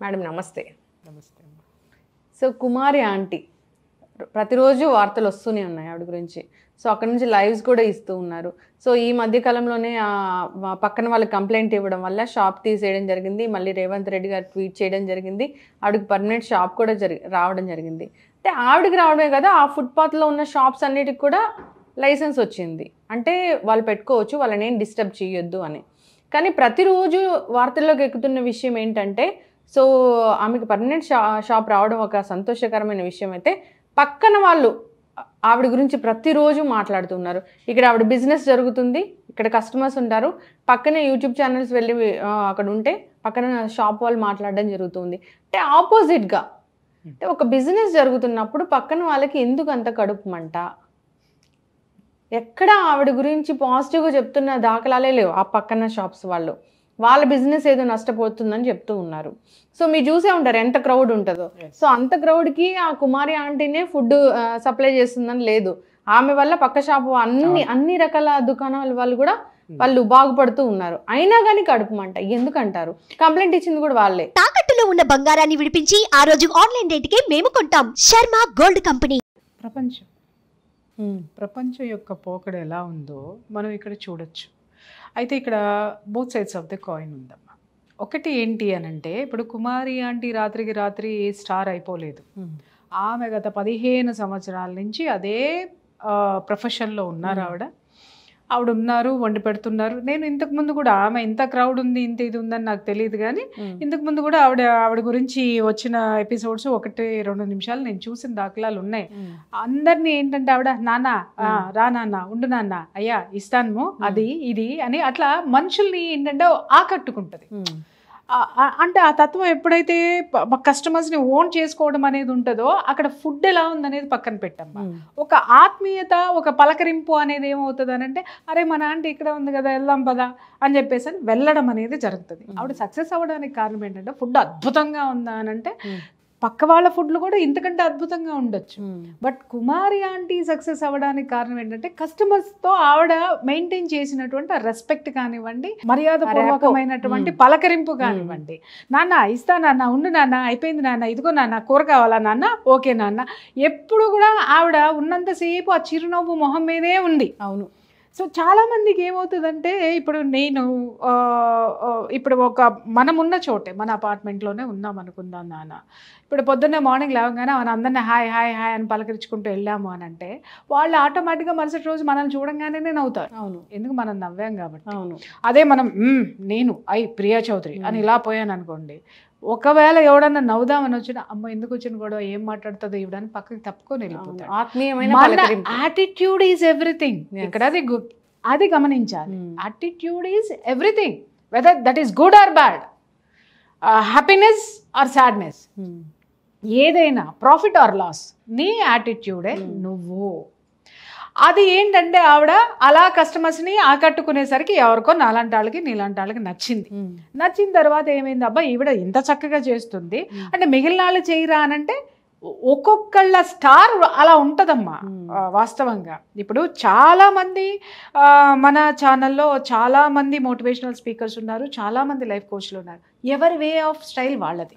Madam నమస్తే. నమస్తే. So కుమారి aunty ప్రతిరోజు వార్తలు వస్తూనే ఉన్నాయి ఆవిడ గురించి. సో అక్కడ నుంచి లైవ్స్ కూడా ఇస్తూ ఉన్నారు. సో ఈ మధ్య కాలంలోనే పక్కన వాళ్ళకి కంప్లైంట్ ఇవ్వడం వల్ల షాప్ తీసేయడం జరిగింది. మళ్ళీ రేవంత్ రెడ్డి గారు ట్వీట్ చేయడం జరిగింది. ఆవిడకి పర్మనెంట్ షాప్ కూడా రావడం జరిగింది. అంటే ఆవిడకి రావడమే కదా, ఆ ఫుట్పాత్లో ఉన్న షాప్స్ అన్నిటికి కూడా లైసెన్స్ వచ్చింది. అంటే వాళ్ళు పెట్టుకోవచ్చు, వాళ్ళని ఏం డిస్టర్బ్ చేయొద్దు అని. కానీ ప్రతిరోజు వార్తల్లోకి ఎక్కుతున్న విషయం ఏంటంటే, సో ఆమెకు పర్మనెంట్ షాప్ రావడం ఒక సంతోషకరమైన విషయం అయితే, పక్కన వాళ్ళు ఆవిడ గురించి ప్రతిరోజు మాట్లాడుతున్నారు. ఇక్కడ ఆవిడ బిజినెస్ జరుగుతుంది, ఇక్కడ కస్టమర్స్ ఉంటారు, పక్కనే యూట్యూబ్ ఛానల్స్ వెళ్ళి అక్కడ ఉంటే పక్కన షాప్ వాళ్ళు మాట్లాడడం జరుగుతుంది. అంటే ఆపోజిట్గా, అంటే ఒక బిజినెస్ జరుగుతున్నప్పుడు పక్కన వాళ్ళకి ఎందుకు అంత కడుపు మంట? ఎక్కడ ఆవిడ గురించి పాజిటివ్గా చెప్తున్న దాఖలాలే లేవు. ఆ పక్కన షాప్స్ వాళ్ళు వాళ్ళ బిజినెస్ ఏదో నష్టపోతుందని చెప్తూ ఉన్నారు. సో మీరు చూసే ఉంటారు ఎంత క్రౌడ్ ఉంటుందో. సో అంత క్రౌడ్కి ఆ కుమారి ఆంటీనే ఫుడ్ సప్లై చేస్తుందని లేదు. ఆమె వల్ల పక్క షాపు అన్ని రకాల దుకాణాల వాళ్ళు కూడా వాళ్ళు బాగుపడుతూ ఉన్నారు. అయినా కానీ కడుపు మంట ఎందుకంటారు? కంప్లైంట్ ఇచ్చింది కూడా వాళ్ళే. తాకట్టులో ఉన్న బంగారాన్ని విడిపించి ఆ రోజు ఆన్లైన్ రేటుకే మేము కొంటాం. Sharma gold company. ప్రపంచం యొక్క పోకడ ఎలా ఉందో మనం ఇక్కడ చూడొచ్చు. అయితే ఇక్కడ both sides of the coin ఉందమ్మా. ఒకటి ఏంటి అని అంటే, ఇప్పుడు కుమారి ఆంటీ రాత్రికి రాత్రి స్టార్ అయిపోలేదు. ఆమె గత 15 సంవత్సరాల నుంచి అదే ప్రొఫెషన్లో ఉన్నారు. ఆవిడ ఉన్నారు, వండి పెడుతున్నారు. నేను ఇంతకుముందు కూడా ఆమె ఇంత క్రౌడ్ ఉంది, ఇంత ఇది ఉందని నాకు తెలియదు, కానీ ఇంతకుముందు కూడా ఆవిడ గురించి వచ్చిన ఎపిసోడ్స్ 1-2 నిమిషాలు నేను చూసిన దాఖలాలు ఉన్నాయి. అందరినీ ఏంటంటే ఆవిడ నాన్న రా, నాన్న ఉండు, నాన్న అయ్యా ఇస్తాను, అది ఇది అని అట్లా మనుషుల్ని ఏంటంటే ఆకట్టుకుంటది. అంటే ఆ తత్వం ఎప్పుడైతే కస్టమర్స్ని ఓన్ చేసుకోవడం అనేది ఉంటుందో, అక్కడ ఫుడ్ ఎలా ఉందనేది పక్కన పెట్టమ్మా. ఒక ఆత్మీయత, ఒక పలకరింపు అనేది ఏమవుతుంది అని అంటే, అరే మన ఆంటీ ఇక్కడ ఉంది కదా, వెళ్దాం పదా అని చెప్పేసి అని వెళ్ళడం అనేది జరుగుతుంది. ఆవిడ సక్సెస్ అవ్వడానికి కారణం ఏంటంటే, ఫుడ్ అద్భుతంగా ఉందా అని అంటే పక్క వాళ్ళ ఫుడ్లు కూడా ఇంతకంటే అద్భుతంగా ఉండొచ్చు. బట్ కుమారి ఆంటీ సక్సెస్ అవ్వడానికి కారణం ఏంటంటే, కస్టమర్స్తో ఆవిడ మెయింటైన్ చేసినటువంటి ఆ రెస్పెక్ట్ కానివ్వండి, మర్యాద పూర్వకమైనటువంటి పలకరింపు కానివ్వండి. నాన్న ఇస్తా, నాన్న ఉండు, నాన్న అయిపోయింది, నాన్న ఇదిగో, నాన్న కూర కావాలా, నాన్న ఓకే నాన్న. ఎప్పుడు కూడా ఆవిడ ఉన్నంతసేపు ఆ చిరునవ్వు మొహం మీదే ఉంది. అవును. సో చాలామందికి ఏమవుతుందంటే, ఇప్పుడు నేను ఇప్పుడు మనమున్న చోటే, మన అపార్ట్మెంట్లోనే ఉన్నాం అనుకుందాం నాన్న. ఇప్పుడు పొద్దున్నే మార్నింగ్ లేవగానే మన అందరినీ హాయ్ హాయ్ హాయ్ అని పలకరించుకుంటూ వెళ్ళాము అని అంటే, వాళ్ళు ఆటోమేటిక్గా మరుసటి రోజు మనల్ని చూడంగానే నవ్వుతారు. అవును, ఎందుకు మనం నవ్వాం కాబట్టి. అవును, అదే మనం నేను ప్రియా చౌదరి అని ఇలా పోయాను అనుకోండి, ఒకవేళ ఎవడన్నా నవ్వుదామని వచ్చినా, అమ్మ ఎందుకు వచ్చిన గొడవ, ఏం మాట్లాడుతుందో ఇవ్వడానికి పక్కకి తప్పుకొని వెళ్ళిపోతాడు. Attitude is everything. ఇక్కడ అది గమనించాలి. Attitude is everything, weather that is good or bad, happiness are sadness, ఏదైనా ప్రాఫిట్ ఆర్ లాస్, నీ యాటిట్యూడే నువ్వు. అది ఏంటంటే ఆవిడ అలా కస్టమర్స్ని ఆకట్టుకునేసరికి ఎవరికో నాలాంటి వాళ్ళకి నీలాంటి వాళ్ళకి నచ్చింది. నచ్చిన తర్వాత ఏమైంది, అబ్బా ఈవిడ ఇంత చక్కగా చేస్తుంది అంటే మిగిలిన వాళ్ళు చేయరా అనంటే, ఒక్కొక్కళ్ళ స్టార్ అలా ఉంటుందమ్మా. వాస్తవంగా ఇప్పుడు చాలామంది మన ఛానల్లో చాలామంది మోటివేషనల్ స్పీకర్స్ ఉన్నారు, చాలామంది లైఫ్ కోచ్లు ఉన్నారు. ఎవరి వే ఆఫ్ స్టైల్ వాళ్ళది.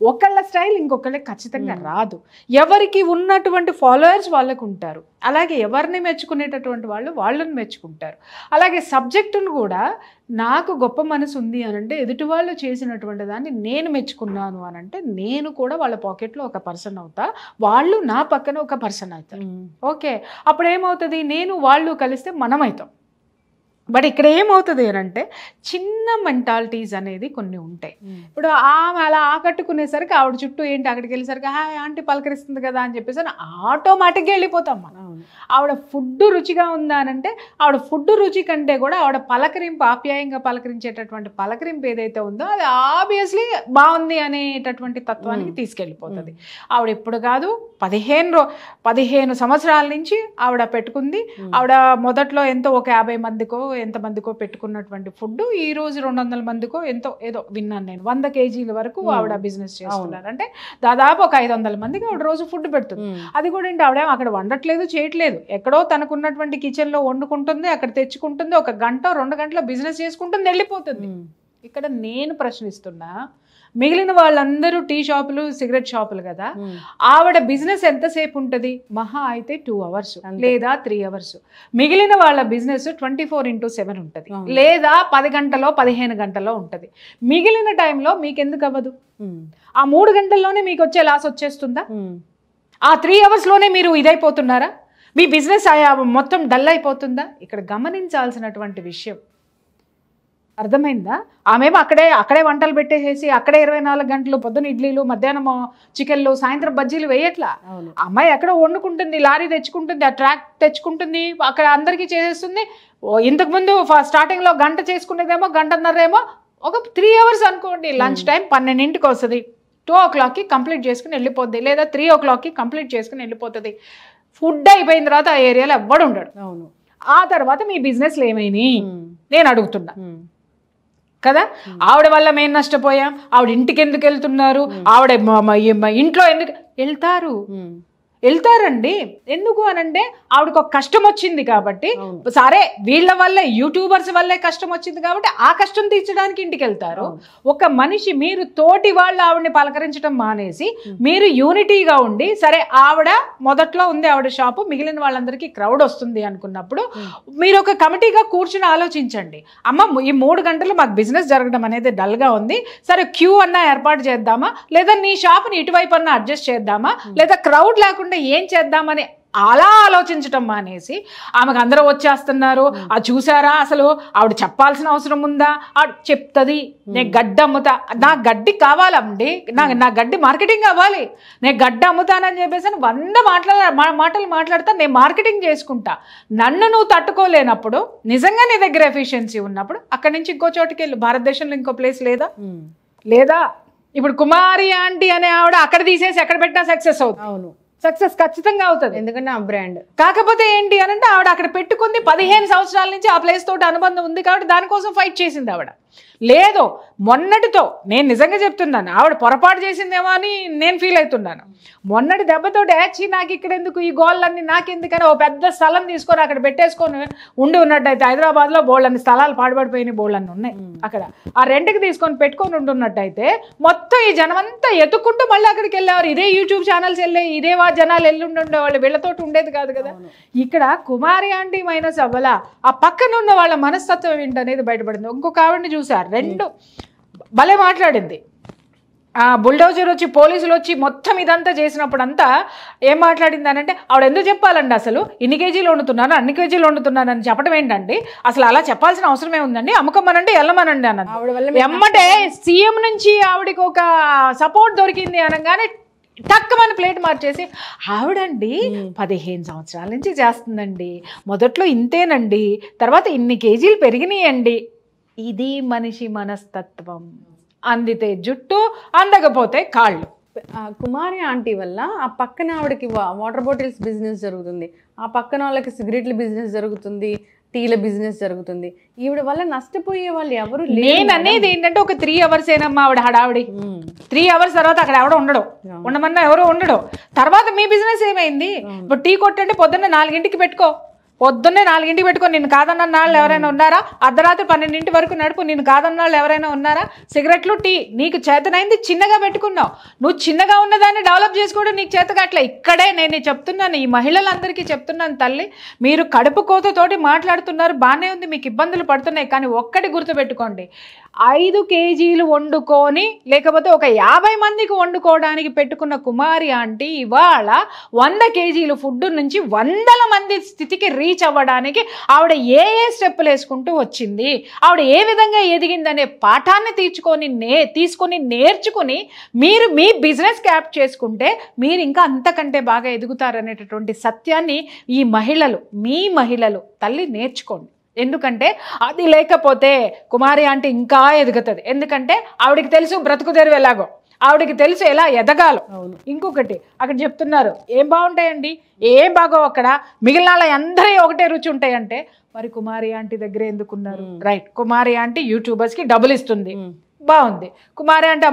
ఒకళ్ళ స్టైల్ ఇంకొకళ్ళకి ఖచ్చితంగా రాదు. ఎవరికి ఉన్నటువంటి ఫాలోవర్స్ వాళ్ళకు ఉంటారు. అలాగే ఎవరిని మెచ్చుకునేటటువంటి వాళ్ళని మెచ్చుకుంటారు. అలాగే సబ్జెక్టును కూడా, నాకు గొప్ప మనసు ఉంది అని అంటే, ఎదుటి వాళ్ళు చేసినటువంటి దాన్ని నేను మెచ్చుకున్నాను అని అంటే, నేను కూడా వాళ్ళ పాకెట్లో ఒక పర్సన్ అవుతా, వాళ్ళు నా పక్కన ఒక పర్సన్ అవుతారు. ఓకే, అప్పుడు ఏమవుతుంది, నేను వాళ్ళు కలిస్తే మనం అవుతాం. బట్ ఇక్కడ ఏమవుతుంది అని అంటే, చిన్న మెంటాలిటీస్ అనేది కొన్ని ఉంటాయి. ఇప్పుడు ఆమె అలా ఆకట్టుకునేసరికి ఆవిడ చుట్టూ ఏంటి, అక్కడికి వెళ్ళేసరికి హాయ్ ఆంటీ పలకరిస్తుంది కదా అని చెప్పేసి ఆటోమేటిక్గా వెళ్ళిపోతాం మనం. ఆవిడ ఫుడ్ రుచిగా ఉందా అని అంటే, ఆవిడ ఫుడ్ రుచి కంటే కూడా ఆవిడ పలకరింపు, ఆప్యాయంగా పలకరించేటటువంటి పలకరింపు ఏదైతే ఉందో, అది ఆబ్వియస్లీ బాగుంది అనేటటువంటి తత్వానికి తీసుకెళ్ళిపోతుంది. ఆవిడ ఇప్పుడు కాదు, 15 సంవత్సరాల నుంచి ఆవిడ పెట్టుకుంది. ఆవిడ మొదట్లో ఎంతో ఒక 50 మందికో ఎంతమందికో పెట్టుకున్నటువంటి ఫుడ్ ఈ రోజు 200 మందికో ఎంతో ఏదో విన్నాను నేను, 100 kgs వరకు ఆవిడ బిజినెస్ చేస్తున్నారు. అంటే దాదాపు ఒక 500 మందికి ఆవిడ రోజు ఫుడ్ పెడుతుంది. అది కూడా ఏంటి, ఆవిడ అక్కడ వండట్లేదు, చేయట్లేదు, ఎక్కడో తనకున్నటువంటి కిచెన్లో వండుకుంటుంది, అక్కడ తెచ్చుకుంటుంది, 1 గంట 2 గంటల బిజినెస్ చేసుకుంటుంది, వెళ్ళిపోతుంది. ఇక్కడ నేను ప్రశ్నిస్తున్నా, మిగిలిన వాళ్ళందరూ టీ షాపులు సిగరెట్ షాపులు కదా. ఆవిడ బిజినెస్ ఎంతసేపు ఉంటుంది? మహా అయితే 2 hours లేదా 3 hours. మిగిలిన వాళ్ళ బిజినెస్ 24/7 ఉంటుంది, లేదా 10 గంటలో 15 గంటలో ఉంటుంది. మిగిలిన టైంలో మీకు ఎందుకు అవ్వదు? ఆ 3 గంటల్లోనే మీకు వచ్చే లాస్ వచ్చేస్తుందా? ఆ 3 hours మీరు ఇదైపోతున్నారా? మీ బిజినెస్ మొత్తం డల్ అయిపోతుందా? ఇక్కడ గమనించాల్సినటువంటి విషయం అర్థమైందా? ఆమెమో అక్కడే వంటలు పెట్టేసేసి అక్కడే 24 గంటలు పొద్దున ఇడ్లీలు, మధ్యాహ్నం చికెన్లు, సాయంత్రం బజ్జీలు వేయట్లా. అమ్మాయి ఎక్కడో వండుకుంటుంది, లారీ తెచ్చుకుంటుంది, ఆ ట్రాక్ తెచ్చుకుంటుంది, అక్కడ అందరికీ చేసేస్తుంది. ఇంతకుముందు స్టార్టింగ్లో గంట చేసుకునేదేమో 1.5 ఒక 3 hours అనుకోండి. లంచ్ టైం 12కి వస్తుంది, 2 o'clockకి కంప్లీట్ చేసుకుని వెళ్ళిపోద్ది, లేదా 3 o'clockకి కంప్లీట్ చేసుకుని వెళ్ళిపోతుంది. ఫుడ్ అయిపోయిన తర్వాత ఆ ఏరియాలో ఎవ్వడు ఉండడు. ఆ తర్వాత మీ బిజినెస్లు ఏమైనాయి నేను అడుగుతున్నా కదా. ఆవిడ వల్ల మేము నష్టపోయాం, ఆవిడ ఇంటికి ఎందుకు వెళ్తున్నారు, ఆవిడ ఇంట్లో ఎందుకు వెళ్తారండి? ఎందుకు అనంటే ఆవిడకు ఒక కష్టం వచ్చింది కాబట్టి, సరే వీళ్ళ వల్లే యూట్యూబర్స్ వల్లే కష్టం వచ్చింది కాబట్టి ఆ కష్టం తీర్చడానికి ఇంటికి వెళ్తారు. ఒక మనిషి మీరు తోటి వాళ్ళు ఆవిడని పలకరించడం మానేసి మీరు యూనిటీగా ఉండి, సరే ఆవిడ మొదట్లో ఉంది ఆవిడ షాపు, మిగిలిన వాళ్ళందరికీ క్రౌడ్ వస్తుంది అనుకున్నప్పుడు మీరు ఒక కమిటీగా కూర్చుని ఆలోచించండి. అమ్మ ఈ 3 గంటలు మాకు బిజినెస్ జరగడం అనేది డల్గా ఉంది, సరే క్యూ అన్నా ఏర్పాటు చేద్దామా, లేదా నీ షాప్ని ఇటువైపు అన్నా అడ్జస్ట్ చేద్దామా, లేదా క్రౌడ్ లేకుండా ఏం చేద్దామని అలా ఆలోచించటం మానేసి ఆమెకు అందరూ వచ్చేస్తున్నారు, అది చూసారా, అసలు ఆవిడ చెప్పాల్సిన అవసరం ఉందా? ఆవిడ చెప్తుంది, నేను గడ్డి అమ్ముతా, నా గడ్డి కావాలండి, నా గడ్డి మార్కెటింగ్ అవ్వాలి, నేను గడ్డి అమ్ముతానని చెప్పేసి 100 మాటలు మాట్లాడతా, నేను మార్కెటింగ్ చేసుకుంటా. నన్ను నువ్వు తట్టుకోలేనప్పుడు, నిజంగా నీ దగ్గర ఎఫిషియన్సీ ఉన్నప్పుడు అక్కడి నుంచి ఇంకో చోటుకి వెళ్ళు. భారతదేశంలో ఇంకో ప్లేస్ లేదా? ఇప్పుడు కుమారి ఆంటీ అనే ఆవిడ అక్కడ తీసేసి ఎక్కడ పెట్టినా సక్సెస్ అవుతుంది. అవును, సక్సెస్ ఖచ్చితంగా అవుతుంది, ఎందుకంటే ఆ బ్రాండ్. కాకపోతే ఏంటి అని అంటే ఆవిడ అక్కడ పెట్టుకుంది 15 సంవత్సరాల నుంచి ఆ ప్లేస్ తోటి అనుబంధం ఉంది కాబట్టి దానికోసం ఫైట్ చేసింది ఆవిడ. లేదు మొన్నటితో నేను నిజంగా చెప్తున్నాను, ఆవిడ పొరపాటు చేసిందేమో అని నేను ఫీల్ అవుతున్నాను. మొన్నటి దెబ్బతోటి యాక్చువల్లీ నాకు ఇక్కడ ఎందుకు ఈ గోళ్ళన్నీ నాకెందుకని ఓ పెద్ద స్థలం తీసుకొని అక్కడ పెట్టేసుకొని ఉండి ఉన్నట్టయితే, హైదరాబాద్లో బోళ్ళన్ని స్థలాలు పాడుపడిపోయినాయి, బోళ్ళన్ని ఉన్నాయి అక్కడ, ఆ రెంట్కి తీసుకొని పెట్టుకొని ఉంటున్నట్టయితే మొత్తం ఈ జనమంతా ఎత్తుకుంటూ మళ్ళీ అక్కడికి వెళ్ళేవారు. ఇదే యూట్యూబ్ ఛానల్స్ వెళ్ళే ఇదే జనాలు ఉండేవాళ్ళు, వీళ్ళతోటి ఉండేది కాదు కదా. ఇక్కడ కుమారి ఆంటీ మైనస్ అవ్వలా, ఆ పక్కన ఉన్న వాళ్ళ మనస్తత్వం ఏంటనేది బయటపడింది. ఇంకొక ఆవిడని చూసారు, 2 భలే మాట్లాడింది. బుల్డోజర్ వచ్చి పోలీసులు వచ్చి మొత్తం ఇదంతా చేసినప్పుడంతా ఏం మాట్లాడింది అని అంటే, ఆవిడ ఎందుకు చెప్పాలండి అసలు ఇన్ని కేజీలు వండుతున్నాను అన్ని కేజీలు వండుతున్నాను అని చెప్పడం ఏంటండి, అసలు అలా చెప్పాల్సిన అవసరమే ఉందండి, అమ్ముకోమనండి వెళ్ళమనండి అన్నది. ఎమ్మటే సీఎం నుంచి ఆవిడకి ఒక సపోర్ట్ దొరికింది అనగానే టక్కమని ప్లేట్ మార్చేసి, ఆవిడండి 15 సంవత్సరాల నుంచి చేస్తుందండి, మొదట్లో ఇంతేనండి, తర్వాత ఇన్ని కేజీలు పెరిగినాయండి. ఇది మనిషి మనస్తత్వం. అందితే జుట్టు, అందకపోతే కాళ్ళు. కుమారి ఆంటీ వల్ల ఆ పక్కన ఆవిడకి వాటర్ బాటిల్స్ బిజినెస్ జరుగుతుంది, ఆ పక్కన వాళ్ళకి సిగరెట్ల బిజినెస్ జరుగుతుంది, టీల బిజినెస్ జరుగుతుంది. ఈవిడ వల్ల నష్టపోయే వాళ్ళు ఎవరు లేరు. నేను అనేది ఏంటంటే ఒక 3 hours ఏనమ్మా ఆవిడ హడావిడి. 3 hours తర్వాత అక్కడ ఎవడో ఉండమన్నా ఎవరో ఉండడు. తర్వాత మీ బిజినెస్ ఏమైంది? ఇప్పుడు టీ కొట్టంటే పొద్దున్న 4ంటికి పెట్టుకో, పొద్దున్నే 4ంటికి పెట్టుకో, నిన్ను కాదన్న వాళ్ళు ఎవరైనా ఉన్నారా? అర్ధరాత్రి 12 వరకు నడుపు, నిన్ను కాదన్న వాళ్ళు ఎవరైనా ఉన్నారా? సిగరెట్లు, టీ నీకు చేతనైంది చిన్నగా పెట్టుకున్నావు, నువ్వు చిన్నగా ఉన్నదాన్ని డెవలప్ చేసుకోవడం నీకు చేతగాట్లే. ఇక్కడే నేను చెప్తున్నాను, ఈ మహిళలందరికీ చెప్తున్నాను, తల్లి మీరు కడుపు కోతతోటి మాట్లాడుతున్నారు, బాగానే ఉంది, మీకు ఇబ్బందులు పడుతున్నాయి, కానీ ఒక్కటి గుర్తుపెట్టుకోండి, 5 కేజీలు వండుకొని లేకపోతే ఒక 50 మందికి వండుకోవడానికి పెట్టుకున్న కుమారి ఆంటీ ఇవాళ 100 కేజీలు ఫుడ్ నుంచి 100 మంది స్థితికి రీచ్ అవ్వడానికి ఆవిడ ఏ స్టెప్పులు వేసుకుంటూ వచ్చింది, ఆవిడ ఏ విధంగా ఎదిగిందనే పాఠాన్ని తీసుకొని నేర్చుకుని మీరు మీ బిజినెస్ క్యాప్ చేసుకుంటే మీరు ఇంకా అంతకంటే బాగా ఎదుగుతారనేటటువంటి సత్యాన్ని ఈ మీ మహిళలు తల్లి నేర్చుకోండి. ఎందుకంటే అది లేకపోతే కుమారి ఆంటీ ఇంకా ఎదుగుతుంది. ఎందుకంటే ఆవిడకి తెలుసు బ్రతుకుదెరువు ఎలాగో, ఆవిడకి తెలుసు ఎలా ఎదగాలో. ఇంకొకటి అక్కడ చెప్తున్నారు ఏం బాగుంటాయండి, ఏం బాగో అక్కడ, మిగిలిన అందరూ ఒకటే రుచి ఉంటాయంటే మరి కుమారి ఆంటీ దగ్గర ఎందుకున్నారు? రైట్, కుమారి ఆంటీ యూట్యూబర్స్కి డబ్బులు ఇస్తుంది, బాగుంది. కుమారి ఆంటీ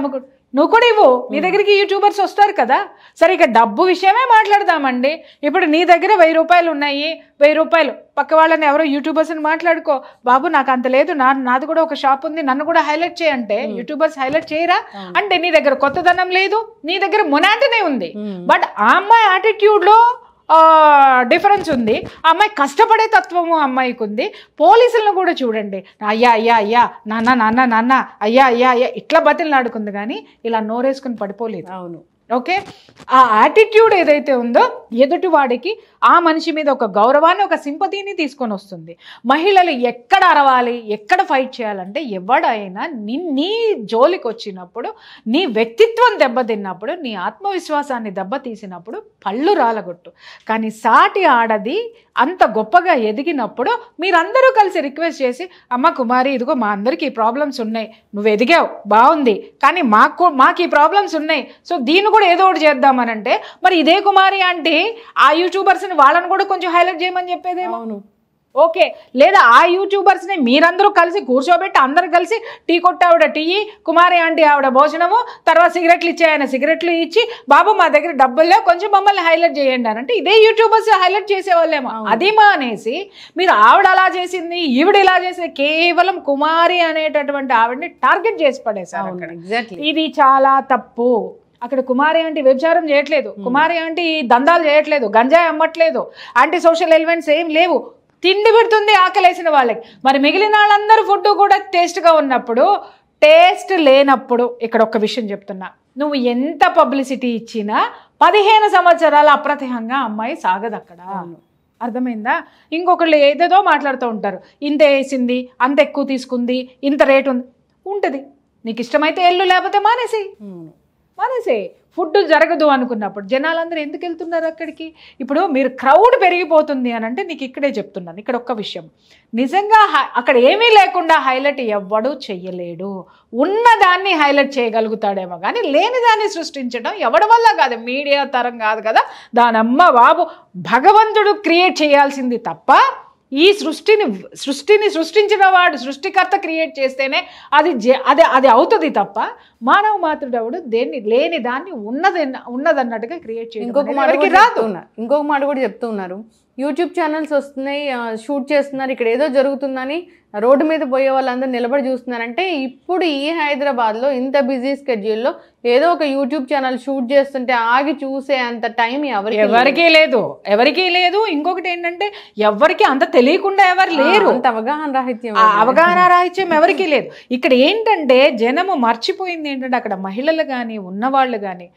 నువ్వు కూడా ఇవ్వు, నీ దగ్గరికి యూట్యూబర్స్ వస్తారు కదా. సరే ఇక డబ్బు విషయమే మాట్లాడదామండి. ఇప్పుడు నీ దగ్గర 1000 రూపాయలు ఉన్నాయి, 1000 రూపాయలు పక్క వాళ్ళని ఎవరో యూట్యూబర్స్ని మాట్లాడుకో, బాబు నాకు అంత లేదు, నాది కూడా ఒక షాప్ ఉంది, నన్ను కూడా హైలైట్ చేయంటే యూట్యూబర్స్ హైలైట్ చేయరా? అంటే నీ దగ్గర కొత్తదనం లేదు, నీ దగ్గర మొనాటనే ఉంది. బట్ ఆ అమ్మాయి యాటిట్యూడ్లో డిఫరెన్స్ ఉంది, ఆ అమ్మాయి కష్టపడే తత్వము అమ్మాయికి ఉంది. పోలీసులను కూడా చూడండి, అయ్యా అయ్యా అయ్యా, నాన్న నాన్న నాన్న, అయ్యా అయ్యా అయ్యా ఇట్లా బతిలాడుకుంది, కానీ ఇలా నోరేసుకుని పడిపోలేదు. అవును. ఓకే, ఆ యాటిట్యూడ్ ఏదైతే ఉందో ఎదుటి వాడికి ఆ మనిషి మీద ఒక గౌరవాన్ని, ఒక సింపతిని తీసుకొని వస్తుంది. మహిళలు ఎక్కడ అరవాలి, ఎక్కడ ఫైట్ చేయాలంటే ఎవడైనా నీ జోలికి వచ్చినప్పుడు, నీ వ్యక్తిత్వం దెబ్బతిన్నప్పుడు, నీ ఆత్మవిశ్వాసాన్ని దెబ్బతీసినప్పుడు పళ్ళు రాలగొట్టు. కానీ సాటి ఆడది అంత గొప్పగా ఎదిగినప్పుడు మీరందరూ కలిసి రిక్వెస్ట్ చేసి, అమ్మ కుమారి ఇదిగో మా అందరికీ ఈ ప్రాబ్లమ్స్ ఉన్నాయి, నువ్వు ఎదిగావు బాగుంది, కానీ మాకు ఈ ప్రాబ్లమ్స్ ఉన్నాయి, సో దీన్ని కూడా ఏదో ఒకటి చేద్దామనంటే, మరి ఇదే కుమారి అంటే ఆ యూట్యూబర్స్ని వాళ్ళని కూడా కొంచెం హైలైట్ చేయమని చెప్పేదేమో. ఓకే, లేదా ఆ యూట్యూబర్స్ని మీరందరూ కలిసి కూర్చోబెట్టి అందరు కలిసి టీ కొట్టి ఆవిడ టీ, కుమారి ఆంటీ ఆవిడ భోజనము, తర్వాత సిగరెట్లు ఇచ్చాయన సిగరెట్లు ఇచ్చి, బాబు మా దగ్గర డబ్బుల్లో కొంచెం మమ్మల్ని హైలైట్ చేయండి అని అంటే ఇదే యూట్యూబర్స్ హైలైట్ చేసేవాళ్ళేమో. అది మానేసి మీరు ఆవిడ అలా చేసింది, ఈవిడ ఇలా చేసింది, కేవలం కుమారి అనేటటువంటి ఆవిడని టార్గెట్ చేసి పడేశారు. ఇది చాలా తప్పు. అక్కడ కుమారి ఆంటీ వ్యభిచారం చేయట్లేదు, కుమారి ఆంటీ దందాలు చేయట్లేదు, గంజాయి అమ్మట్లేదు, యాంటీ సోషల్ ఎలిమెంట్స్ ఏం లేవు, తిండి పెడుతుంది ఆకలేసిన వాళ్ళకి. మరి మిగిలిన వాళ్ళందరూ ఫుడ్ కూడా టేస్ట్గా ఉన్నప్పుడు, టేస్ట్ లేనప్పుడు ఇక్కడ ఒక విషయం చెప్తున్నా, నువ్వు ఎంత పబ్లిసిటీ ఇచ్చినా 15 సంవత్సరాల అప్రతిహంగా అమ్మాయి సాగదు అక్కడ. అర్థమైందా? ఇంకొకళ్ళు ఏదేదో మాట్లాడుతూ ఉంటారు, ఇంత వేసింది, అంత ఎక్కువ తీసుకుంది, ఇంత రేటు ఉంటుంది. నీకు ఇష్టమైతే వెళ్ళు, లేకపోతే మానేసి. ఫుడ్ జరగదు అనుకున్నప్పుడు జనాలందరూ ఎందుకు వెళ్తున్నారు అక్కడికి? ఇప్పుడు మీరు క్రౌడ్ పెరిగిపోతుంది అని అంటే నీకు ఇక్కడే చెప్తున్నాను, ఇక్కడ ఒక్క విషయం, నిజంగా అక్కడ ఏమీ లేకుండా హైలైట్ ఎవ్వడూ చెయ్యలేడు. ఉన్నదాన్ని హైలైట్ చేయగలుగుతాడేమో కానీ లేని దాన్ని సృష్టించడం ఎవడి వల్ల కాదు, మీడియా తరం కాదు కదా. దానమ్మ బాబు భగవంతుడు క్రియేట్ చేయాల్సింది తప్ప ఈ సృష్టిని సృష్టించిన వాడు, సృష్టికర్త క్రియేట్ చేస్తేనే అది అవుతుంది తప్ప మానవ మాతృడవుడు దేన్ని లేని దాన్ని ఉన్నదన్నట్టుగా క్రియేట్ చేయడం. ఇంకొక మాట కూడా చెప్తూ ఉన్నారు, యూట్యూబ్ ఛానల్స్ వస్తున్నాయి, షూట్ చేస్తున్నారు, ఇక్కడ ఏదో జరుగుతుందని రోడ్డు మీద పోయే వాళ్ళందరూ నిలబడి చూస్తున్నారంటే, ఇప్పుడు ఈ హైదరాబాద్లో ఇంత బిజీ స్కెడ్యూల్లో ఏదో ఒక యూట్యూబ్ ఛానల్ షూట్ చేస్తుంటే ఆగి చూసే అంత టైం ఎవరికీ లేదు. ఇంకొకటి ఏంటంటే ఎవరికి అంత తెలియకుండా ఎవరు లేరు, అంత అవగాహన రాహిత్యం ఎవరికీ లేదు. ఇక్కడ ఏంటంటే జనము మర్చిపోయింది ఏంటంటే, అక్కడ మహిళలు కానీ ఉన్నవాళ్ళు కానీ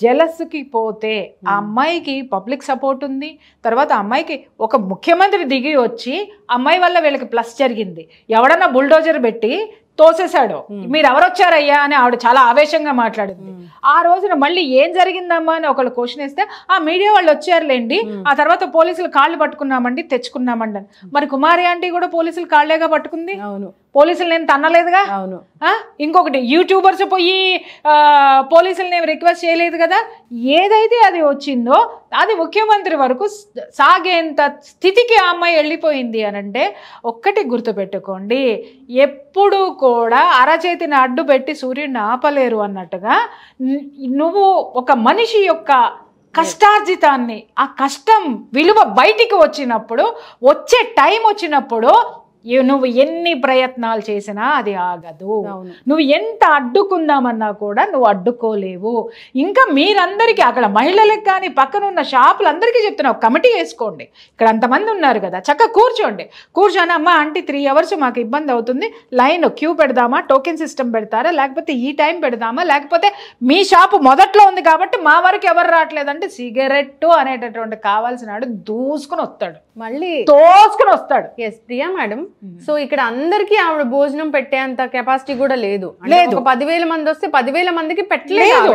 జలస్కి పోతే ఆ అమ్మాయికి పబ్లిక్ సపోర్ట్ ఉంది, తర్వాత అమ్మాయికి ఒక ముఖ్యమంత్రి దిగి వచ్చి అమ్మాయి వల్ల వీళ్ళకి ప్లస్ జరిగింది, ఎవడన్నా బుల్డోజర్ పెట్టి తోసేశాడు, మీరు ఎవరొచ్చారయ్యా అని ఆవిడ చాలా ఆవేశంగా మాట్లాడింది. ఆ రోజున మళ్ళీ ఏం జరిగిందమ్మా అని ఒకళ్ళు క్వశ్చన్ వేస్తే, ఆ మీడియా వాళ్ళు వచ్చారులేండి, ఆ తర్వాత పోలీసులు కాళ్ళు పట్టుకున్నామండి, తెచ్చుకున్నామండి అని. మరి కుమారి ఆంటీ కూడా పోలీసులు కాళ్ళేగా పట్టుకుంది, పోలీసులు నేను తన్నలేదుగా. ఇంకొకటి యూట్యూబర్స్ పోయి పోలీసులు నేను రిక్వెస్ట్ చేయలేదు కదా. ఏదైతే అది వచ్చిందో అది ముఖ్యమంత్రి వరకు సాగేంత స్థితికి ఆ అమ్మాయి వెళ్ళిపోయింది అని అంటే ఒక్కటి గుర్తుపెట్టుకోండి, ఎప్పుడు కూడా అరచేతిని అడ్డు పెట్టి సూర్యుడిని ఆపలేరు అన్నట్టుగా నువ్వు ఒక మనిషి యొక్క కష్టార్జితాన్ని, ఆ కష్టం విలువ బయటికి వచ్చినప్పుడు, వచ్చే టైం వచ్చినప్పుడు నువ్వు ఎన్ని ప్రయత్నాలు చేసినా అది ఆగదు. నువ్వు ఎంత అడ్డుకుందామన్నా కూడా నువ్వు అడ్డుకోలేవు. ఇంకా మీరందరికీ అక్కడ మహిళలకు కానీ పక్కన ఉన్న షాపులందరికీ చెప్తున్నావు, కమిటీ వేసుకోండి, ఇక్కడ అంతమంది ఉన్నారు కదా, చక్కగా కూర్చొని అమ్మ ఆంటీ 3 hours మాకు ఇబ్బంది అవుతుంది, లైన్ క్యూ పెడదామా, టోకెన్ సిస్టమ్ పెడతారా, లేకపోతే ఈ టైం పెడదామా, లేకపోతే మీ షాపు మొదట్లో ఉంది కాబట్టి మా వరకు ఎవరు రావట్లేదంటే సిగరెట్ అనేటటువంటి కావాల్సినాడు దూసుకుని వస్తాడు, మళ్ళీ తోసుకుని వస్తాడు. ఎస్ ప్రియా మేడం, సో ఇక్కడ అందరికి ఆవిడ భోజనం పెట్టేంత కెపాసిటీ కూడా లేదు. 10,000 మంది వస్తే 10,000 మందికి పెట్టలేదు.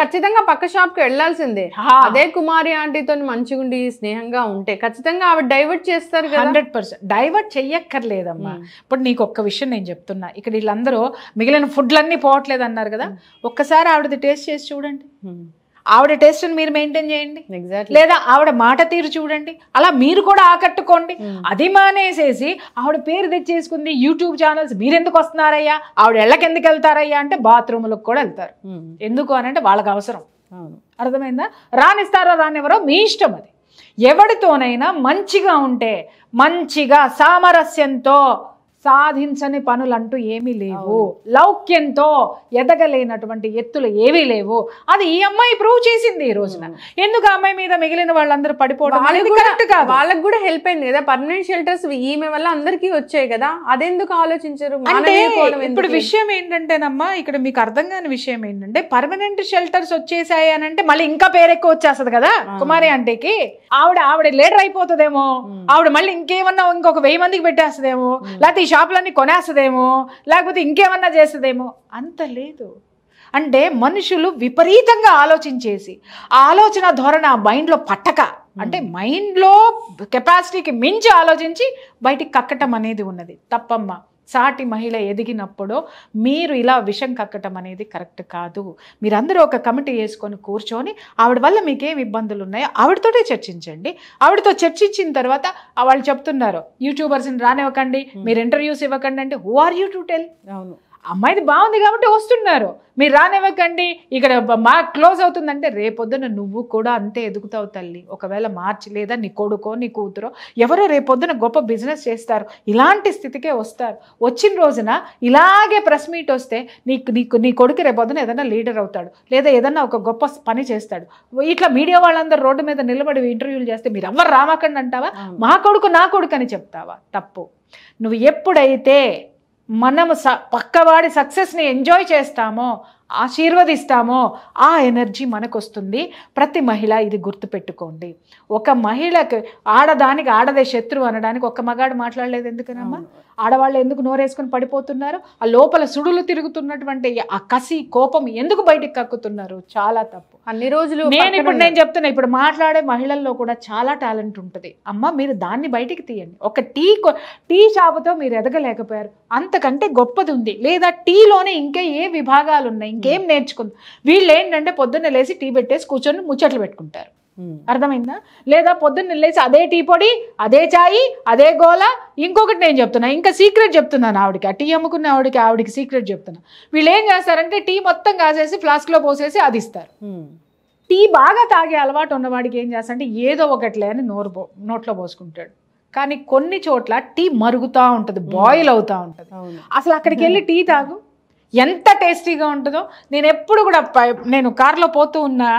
ఖచ్చితంగా పక్క షాప్ కి వెళ్లాల్సిందే. అదే కుమారి ఆంటీతో మంచిగుండి స్నేహంగా ఉంటే ఖచ్చితంగా ఆవిడ డైవర్ట్ చేస్తారు కదా. 100% డైవర్ట్ చెయ్యక్కర్లేదమ్మా. ఇప్పుడు నీకు ఒక్క విషయం నేను చెప్తున్నా, ఇక్కడ వీళ్ళందరూ మిగిలిన ఫుడ్లన్నీ పోవట్లేదు అన్నారు కదా, ఒక్కసారి ఆవిడది టేస్ట్ చేసి చూడండి. ఆవిడ టేస్ట్ని మీరు మెయింటైన్ చేయండి, ఎగ్జాక్ట్లీ. లేదా ఆవిడ మాట తీరు చూడండి, అలా మీరు కూడా ఆకట్టుకోండి. అది మానేసేసి ఆవిడ పేరు తెచ్చేసుకుంది యూట్యూబ్ ఛానల్స్, మీరెందుకు వస్తున్నారయ్యా, ఆవిడ ఎళ్ళకి ఎందుకు వెళ్తారయ్యా అంటే బాత్రూములకు కూడా వెళ్తారు. ఎందుకు అని అంటే వాళ్ళకి అవసరం. అర్థమైందా? రానిస్తారో రానివ్వరో మీ ఇష్టం. అది ఎవరితోనైనా మంచిగా ఉంటే, మంచిగా సామరస్యంతో సాధించని పనులంటూ ఏమీ లేవు, లౌక్యంతో ఎదగలేనటువంటి ఎత్తులు ఏవీ లేవు. అది ఈ అమ్మాయి ప్రూవ్ చేసింది ఈ రోజున. ఎందుకు ఆ అమ్మాయి మీద మిగిలిన వాళ్ళందరూ పడిపోవడం కరెక్ట్ కాదు. వాళ్ళకి కూడా హెల్ప్ అయింది కదా, పర్మనెంట్ షెల్టర్స్ ఈమె వల్ల అందరికీ వచ్చాయి కదా, అదెందుకు ఆలోచించరు? అంటే ఇప్పుడు విషయం ఏంటంటేనమ్మా, ఇక్కడ మీకు అర్థం కాని విషయం ఏంటంటే, పర్మనెంట్ షెల్టర్స్ వచ్చేసాయి అని అంటే మళ్ళీ ఇంకా పేరెక్కువ వచ్చేస్తుంది కదా కుమారి ఆంటీకి. ఆవిడ లీడర్ అయిపోతుందేమో, ఆవిడ మళ్ళీ ఇంకేమన్నా ఇంకొక 1000 మందికి పెట్టేస్తుందేమో, లేకపోతే ఈ షాపులన్నీ కొనేస్తుందేమో, లేకపోతే ఇంకేమన్నా చేస్తుందేమో. అంత లేదు. అంటే మనుషులు విపరీతంగా ఆలోచించేసి, ఆ ఆలోచన ధోరణి ఆ మైండ్లో పట్టక, అంటే మైండ్లో కెపాసిటీకి మించి ఆలోచించి బయటికి కక్కటం అనేది ఉన్నది తప్పమ్మ. సాటి మహిళ ఎదిగినప్పుడు మీరు ఇలా విషం కక్కటం అనేది కరెక్ట్ కాదు. మీరందరూ ఒక కమిటీ వేసుకొని కూర్చొని ఆవిడ వల్ల మీకేం ఇబ్బందులు ఉన్నాయో ఆవిడతోటే చర్చించండి. ఆవిడతో చర్చించిన తర్వాత వాళ్ళు చెప్తున్నారు యూట్యూబర్స్ని రానివ్వకండి, మీరు ఇంటర్వ్యూస్ ఇవ్వకండి అంటే who are you to tell? అవును, అమ్మాయిది బాగుంది కాబట్టి వస్తున్నారు, మీరు రానివ్వకండి, ఇక్కడ మా క్లోజ్ అవుతుందంటే రేపొద్దున నువ్వు కూడా అంతే ఎదుగుతావు తల్లి. ఒకవేళ మార్చి లేదా నీ కొడుకో నీ కూతురో ఎవరో రేపొద్దున గొప్ప బిజినెస్ చేస్తారు, ఇలాంటి స్థితికే వస్తారు. వచ్చిన రోజున ఇలాగే ప్రెస్ మీట్ వస్తే నీ కొడుకు రేపొద్దున ఏదైనా లీడర్ అవుతాడు, లేదా ఏదన్నా ఒక గొప్ప పని చేస్తాడు. ఇట్లా మీడియా వాళ్ళందరూ రోడ్డు మీద నిలబడి ఇంటర్వ్యూలు చేస్తే మీరు ఎవ్వరు రామకండి అంటావా? మా కొడుకు నా కొడుకు అని చెప్తావా? తప్పు. నువ్వు ఎప్పుడైతే మనము పక్కవాడి సక్సెస్ని ఎంజాయ్ చేస్తామో, ఆశీర్వదిస్తామో, ఆ ఎనర్జీ మనకు వస్తుంది. ప్రతి మహిళ ఇది గుర్తుపెట్టుకోండి. ఒక మహిళకి ఆడదానికి ఆడదే శత్రువు అనడానికి ఒక్క మగాడు మాట్లాడలేదు ఎందుకనమ్మా? ఆడవాళ్ళు ఎందుకు నోరేసుకుని పడిపోతున్నారు? ఆ లోపల సుడులు తిరుగుతున్నటువంటి ఆ కసి కోపం ఎందుకు బయటికి కక్కుతున్నారు? చాలా తప్పు. అన్ని రోజులు నేను చెప్తున్నా, ఇప్పుడు మాట్లాడే మహిళల్లో కూడా చాలా టాలెంట్ ఉంటుంది అమ్మ, మీరు దాన్ని బయటికి తీయండి. ఒక టీ షాపుతో మీరు ఎదగలేకపోయారు, అంతకంటే గొప్పది ఉంది. లేదా టీలోనే ఇంకా ఏ విభాగాలు ఉన్నాయి, ఇంకేం నేర్చుకుంది. వీళ్ళు ఏంటంటే పొద్దున్న లేసి టీ పెట్టేసి కూర్చొని ముచ్చట్లు పెట్టుకుంటారు. అర్థమైందా? లేదా పొద్దున్న లేసి అదే టీ పొడి, అదే చాయి, అదే గోల. ఇంకొకటి నేను చెప్తున్నా, ఇంకా సీక్రెట్ చెప్తున్నాను ఆవిడకి, ఆ టీ అమ్ముకున్న ఆవిడకి సీక్రెట్ చెప్తున్నా. వీళ్ళు ఏం చేస్తారంటే టీ మొత్తం కాసేసి ఫ్లాస్క్లో పోసేసి అది ఇస్తారు. టీ బాగా తాగే అలవాటు ఉన్నవాడికి ఏం చేస్తారంటే ఏదో ఒకట్లే అని నోట్లో పోసుకుంటాడు. కానీ కొన్ని చోట్ల టీ మరుగుతూ ఉంటుంది, బాయిల్ అవుతూ ఉంటుంది. అసలు అక్కడికి వెళ్ళి టీ తాగు, ఎంత టేస్టీగా ఉంటుందో. నేను ఎప్పుడు కూడా నేను కార్లో పోతూ ఉన్నా,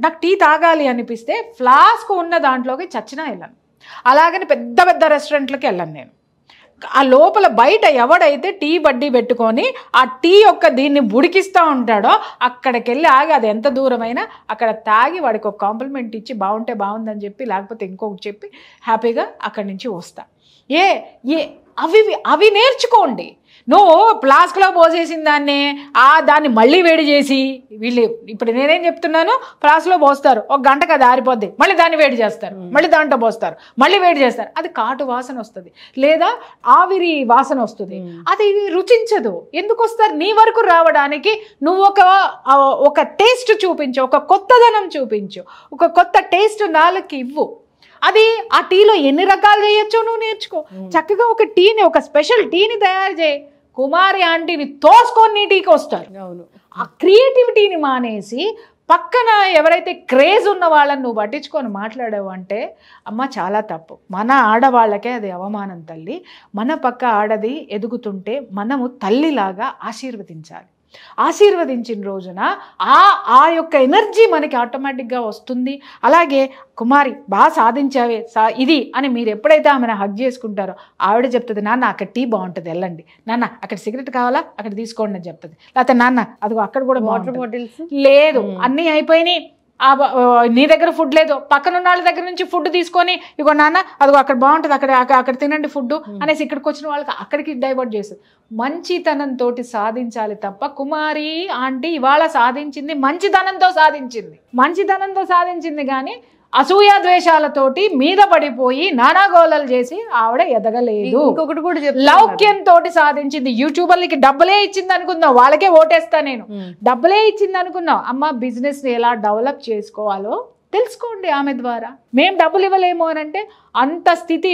నాకు టీ తాగాలి అనిపిస్తే ఫ్లాస్క్ ఉన్న దాంట్లోకి చచ్చినా వెళ్ళను. అలాగని పెద్ద పెద్ద రెస్టారెంట్లకి వెళ్ళను నేను. ఆ లోపల బయట ఎవడైతే టీ బడ్డీ పెట్టుకొని ఆ టీ యొక్క దీన్ని ఉడికిస్తూ ఉంటాడో అక్కడికి వెళ్ళి ఆగి, అది ఎంత దూరమైనా అక్కడ తాగి వాడికి ఒక కాంప్లిమెంట్ ఇచ్చి బాగుంటే బాగుందని చెప్పి, లేకపోతే ఇంకొకటి చెప్పి హ్యాపీగా అక్కడి నుంచి వస్తా. అవి నేర్చుకోండి. నువ్వు ఫ్లాస్క్లో పోసేసిన దాన్ని మళ్ళీ వేడి చేసి, వీళ్ళు ఇప్పుడు నేనేం చెప్తున్నాను, ఫ్లాస్క్లో పోస్తారు, ఒక గంటకు అది ఆరిపోద్ది, మళ్ళీ దాన్ని వేడి చేస్తారు, మళ్ళీ దాంట్లో పోస్తారు, మళ్ళీ వేడి చేస్తారు. అది కాటు వాసన వస్తుంది, లేదా ఆవిరి వాసన వస్తుంది. అది రుచించదు. ఎందుకు వస్తారు? నీ వరకు రావడానికి నువ్వు ఒక టేస్ట్ చూపించు, ఒక కొత్తదనం చూపించు, ఒక కొత్త టేస్ట్ నాలుగుకి ఇవ్వు. అది ఆ టీలో ఎన్ని రకాలు చేయొచ్చో నువ్వు నేర్చుకో. చక్కగా ఒక టీని, ఒక స్పెషల్ టీని తయారు చేయి. కుమారి ఆంటీని తోసుకొని నీ టీకి వస్తారు. ఆ క్రియేటివిటీని మానేసి పక్కన ఎవరైతే క్రేజ్ ఉన్న వాళ్ళని నువ్వు పట్టించుకొని మాట్లాడావు అంటే అమ్మ చాలా తప్పు. మన ఆడవాళ్ళకే అది అవమానం తల్లి. మన పక్క ఆడది ఎదుగుతుంటే మనము తల్లిలాగా ఆశీర్వదించాలి. ఆశీర్వదించిన రోజున ఆ యొక్క ఎనర్జీ మనకి ఆటోమేటిక్గా వస్తుంది. అలాగే కుమారి బాగా సాధించావే ఇది అని మీరు ఎప్పుడైతే ఆమెను హగ్ చేసుకుంటారో ఆవిడ చెప్తుంది, నాన్న అక్కడ టీ బాగుంటుంది వెళ్ళండి, నాన్న అక్కడ సిగరెట్ కావాలా అక్కడ తీసుకోండి అని చెప్తుంది. లేకపోతే నాన్న అదిగో అక్కడ కూడా వాటర్ బాటిల్స్ లేదు, అన్నీ అయిపోయినాయి, నీ దగ్గర ఫుడ్ లేదు, పక్కన ఉన్న వాళ్ళ దగ్గర నుంచి ఫుడ్ తీసుకొని ఇగో నాన్న అదిగో అక్కడ బాగుంటుంది అక్కడ తినండి ఫుడ్ అనేసి ఇక్కడికి వచ్చిన వాళ్ళకి అక్కడికి డైవర్ట్ చేస్తుంది. మంచితనంతో సాధించాలి తప్ప కుమారి ఆంటీ ఇవాళ సాధించింది మంచితనంతో సాధించింది కానీ అసూయ ద్వేషాలతోటి మీద పడిపోయి నానాగోళాలు చేసి ఆవిడ ఎదగలేదు. ఇంకొకటి కూడా లౌక్యంతో సాధించింది. యూట్యూబర్లకి డబ్బులే ఇచ్చింది అనుకుందాం, వాళ్ళకే ఓటేస్తా నేను, డబ్బులే ఇచ్చింది అనుకుందాం. అమ్మ బిజినెస్ ఎలా డెవలప్ చేసుకోవాలో తెలుసుకోండి ఆమె ద్వారా. మేము డబ్బులు ఇవ్వలేము అని అంటే అంత స్థితి,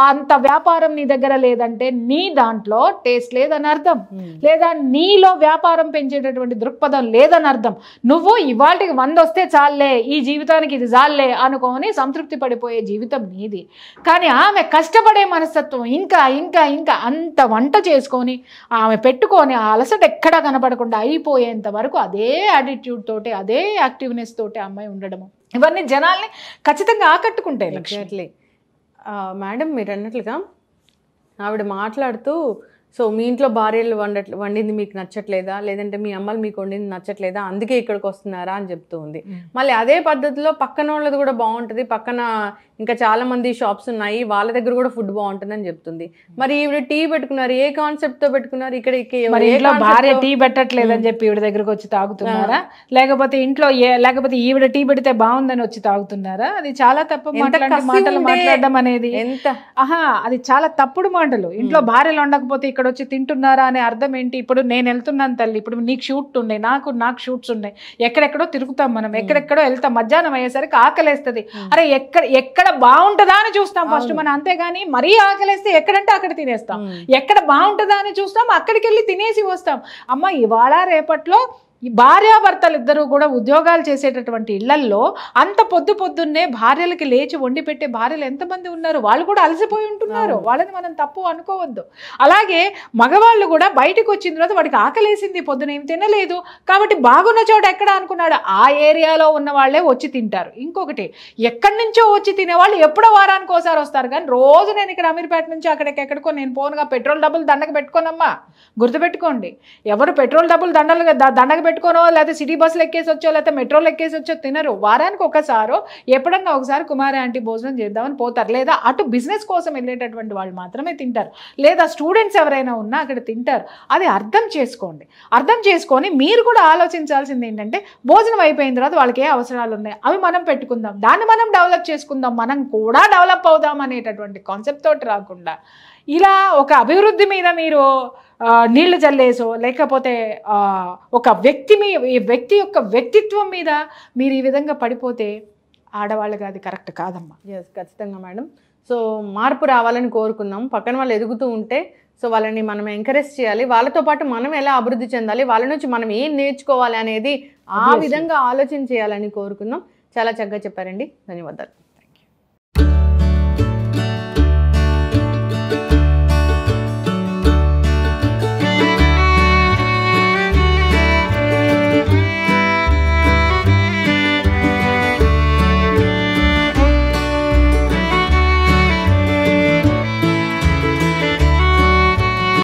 అంత వ్యాపారం నీ దగ్గర లేదంటే నీ దాంట్లో టేస్ట్ లేదని అర్థం, లేదా నీలో వ్యాపారం పెంచేటటువంటి దృక్పథం లేదని అర్థం. నువ్వు ఇవాళకి 100 వస్తే చాలే, ఈ జీవితానికి ఇది చాలే అనుకొని సంతృప్తి పడిపోయే జీవితం నీది. కానీ ఆమె కష్టపడే మనస్తత్వం ఇంకా ఇంకా ఇంకా అంత వంట చేసుకొని ఆమె పెట్టుకొని ఆ అలసట ఎక్కడా కనపడకుండా అయిపోయేంత వరకు అదే యాటిట్యూడ్ తోటి అదే యాక్టివ్నెస్ తోటి అమ్మాయి ఉండడము, ఇవన్నీ జనాల్ని ఖచ్చితంగా ఆకట్టుకుంటాయి. ఎగ్జాక్ట్లీ మేడం, మీరు అన్నట్లుగా ఆవిడ మాట్లాడుతూ, సో మీ ఇంట్లో భార్యలు వండింది మీకు నచ్చట్లేదా, లేదంటే మీ అమ్మలు మీకు వండింది నచ్చట్లేదా, అందుకే ఇక్కడికి వస్తున్నారా అని చెప్తూ ఉంది. మళ్ళీ అదే పద్ధతిలో పక్కన వాళ్ళది కూడా బాగుంటుంది, పక్కన ఇంకా చాలా మంది షాప్స్ ఉన్నాయి, వాళ్ళ దగ్గర కూడా ఫుడ్ బాగుంటుందని చెప్తుంది. మరి ఈవిడ టీ పెట్టుకున్నారు, ఏ కాన్సెప్ట్ తో పెట్టుకున్నారు? ఇక్కడ భార్య టీ పెట్టట్లేదని చెప్పి ఈవిడ దగ్గరకు వచ్చి తాగుతున్నారా, లేకపోతే ఇంట్లో లేకపోతే ఈవిడ టీ పెడితే బాగుందని వచ్చి తాగుతున్నారా? అది చాలా తప్పు మాటలు మాట్లాడడం అనేది. అది చాలా తప్పుడు మాటలు. ఇంట్లో భార్యలు ఉండకపోతే ఇక్కడ వచ్చి తింటున్నారా అనే అర్థం ఏంటి? ఇప్పుడు నేను వెళ్తున్నాను తల్లి, ఇప్పుడు నీకు షూట్ ఉన్నాయి, నాకు షూట్స్ ఉన్నాయి, ఎక్కడెక్కడో తిరుగుతాం మనం, ఎక్కడెక్కడో వెళ్తాం, మధ్యాహ్నం అయ్యేసరికి ఆకలేస్తుంది. అరే ఎక్కడ బాగుంటుందా అని చూస్తాం ఫస్ట్ మనం, అంతేగాని మరీ ఆకలేస్తే ఎక్కడంటే అక్కడ తినేస్తాం. ఎక్కడ బాగుంటుందా అని చూస్తాం, అక్కడికి వెళ్ళి తినేసి వస్తాం. అమ్మ ఇవాళ రేపట్లో ఈ భార్యాభర్తలు ఇద్దరు కూడా ఉద్యోగాలు చేసేటటువంటి ఇళ్లల్లో అంత పొద్దున్నే భార్యలకి లేచి వండి పెట్టే భార్యలు ఎంతమంది ఉన్నారు? వాళ్ళు కూడా అలసిపోయి ఉంటున్నారు, వాళ్ళని మనం తప్పు అనుకోవద్దు. అలాగే మగవాళ్ళు కూడా బయటకు వచ్చిన తర్వాత వాడికి ఆకలేసింది, పొద్దున ఏం తినలేదు కాబట్టి బాగున్న చోట ఎక్కడ అనుకున్నాడు ఆ ఏరియాలో ఉన్న వాళ్ళే వచ్చి తింటారు. ఇంకొకటి, ఎక్కడి నుంచో వచ్చి తినేవాళ్ళు ఎప్పుడో వారానికి ఒకసారి వస్తారు, కానీ రోజు నేను ఇక్కడ అమీర్పేట నుంచి అక్కడికెక్కడికో నేను పోనుగా పెట్రోల్ డబ్బులు దండకు పెట్టుకోనమ్మా. గుర్తుపెట్టుకోండి, ఎవరు పెట్రోల్ డబ్బులు దండకు పెట్టుకోనో, లేకపోతే సిటీ బస్సులు ఎక్కేసి వచ్చో, లేకపోతే మెట్రోలు ఎక్కేసి వచ్చో తినరు. వారానికి ఒకసారో ఎప్పుడన్నా ఒకసారి కుమారి ఆంటీ భోజనం చేద్దామని పోతారు, లేదా అటు బిజినెస్ కోసం వెళ్ళేటటువంటి వాళ్ళు మాత్రమే తింటారు, లేదా స్టూడెంట్స్ ఎవరైనా ఉన్నా అక్కడ తింటారు. అది అర్థం చేసుకోండి. అర్థం చేసుకొని మీరు కూడా ఆలోచించాల్సింది ఏంటంటే, భోజనం అయిపోయిన తర్వాత వాళ్ళకి ఏ అవసరాలు ఉన్నాయి అవి మనం పెట్టుకుందాం, దాన్ని మనం డెవలప్ చేసుకుందాం, మనం కూడా డెవలప్ అవుదాం అనేటటువంటి కాన్సెప్ట్ తోటి రాకుండా ఇలా ఒక అభివృద్ధి మీద మీరు నీళ్లు చల్లేసో, లేకపోతే ఒక వ్యక్తి యొక్క వ్యక్తిత్వం మీద మీరు ఈ విధంగా పడిపోతే ఆడవాళ్ళకి అది కరెక్ట్ కాదమ్మా. ఎస్, ఖచ్చితంగా మేడం. సో మార్పు రావాలని కోరుకుందాం. పక్కన వాళ్ళు ఎదుగుతూ ఉంటే సో వాళ్ళని మనం ఎంకరేజ్ చేయాలి, వాళ్ళతో పాటు మనం ఎలా అభివృద్ధి చెందాలి, వాళ్ళ నుంచి మనం ఏం నేర్చుకోవాలి అనేది ఆ విధంగా ఆలోచన చేయాలని కోరుకుందాం. చాలా చక్కగా చెప్పారండి, ధన్యవాదాలు.